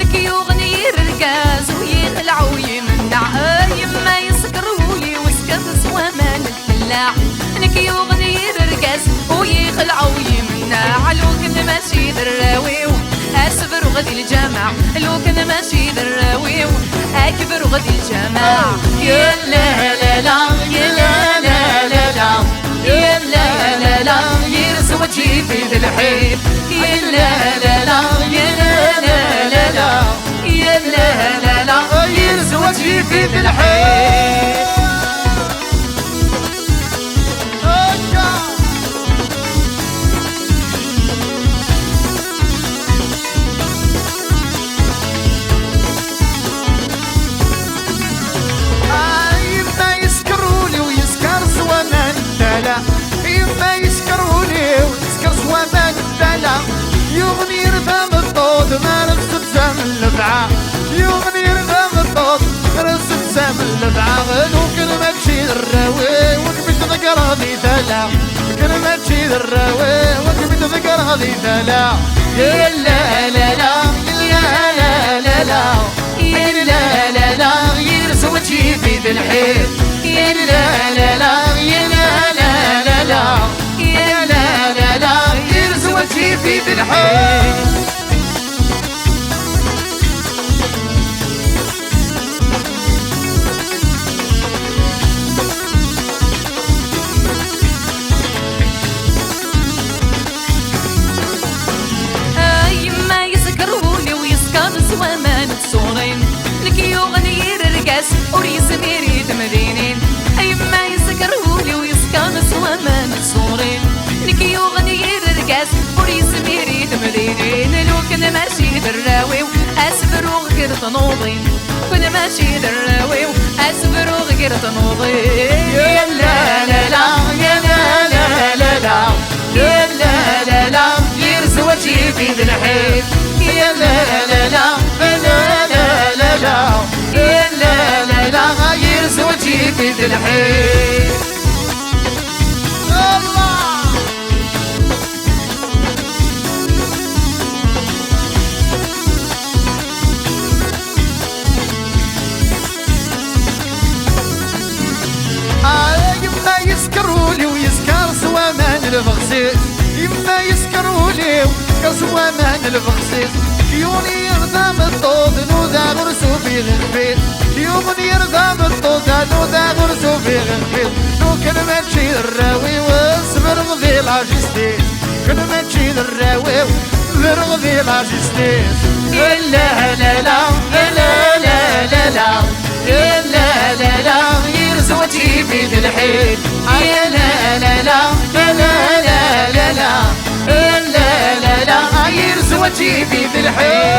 لك يغني رقاز ويخلع ويمنع يما يسكرولي وسكت سوا ما نتدلع لك يغني رقاز ويخلع ويمنع لو كان ماشي دراويو أسفر وغدي الجامع لو كان ماشي دراويو أكبر وغدي الجامع يا لا لا لا يا لا لا لا لا يا لا لا لا يرسم وجهي في ذي الحيط يا لا لا لا يا لا لا لا لا يا لا لا لا يرسم وجهي في ذي الحيط يغني رثم الطود ما رسم سام اللبعة يغني رثم الطود رسم سام اللبعة غنو كلمة تشي الراوي وكبت ذكر هذي ثلا كلمة تشي الراوي وكبت ذكر هذي ثلا يا لا لا لا يا لا لا لا يا لا لا لا يرسم وجهي في ذي الحيط يا لا لا لا يا لا لا لا لا يا لا لا لا يرسم وجهي في ذي الحيط سوا ما نتصورين لك يغني رقاس وريسم يريد مدينين أيما يسكرهولي ويسكن سوا ما نتصورين لك يغني رقاس وريسم يريد مدينين لو كان ماشي دراوي أسفر وغير تنوضين كنا ماشي دراوي أسفر وغير تنوضين يا لا لا لا يا لا لا لا لا يا لا لا لا يرسم وجهي في ذي الحيط يا لا لا لا لا لا لا لا يا لا لا لا يرسم وجهي في ذي الحيط يما يسكرولي ويسكر سوا ما نلفغسيس يما يسكرولي ويسكر سوا ما نلفغسيس يوني يرثم الطود نوذا غرسو في غنفيت يوني يرثم الطود نوذا غرسو في غنفيت لو كان ما تشي الراوي وصبر غذي لاجستيس كان ما تشي الراوي وصبر غذي لاجستيس يا لا لا لا يا لا لا لا لا يا لا لا لا يرسم وجهي في ذي الحيط يا لا لا لا يا لا لا لا لا يا لا لا لا يرسم وجهي في ذي الحيط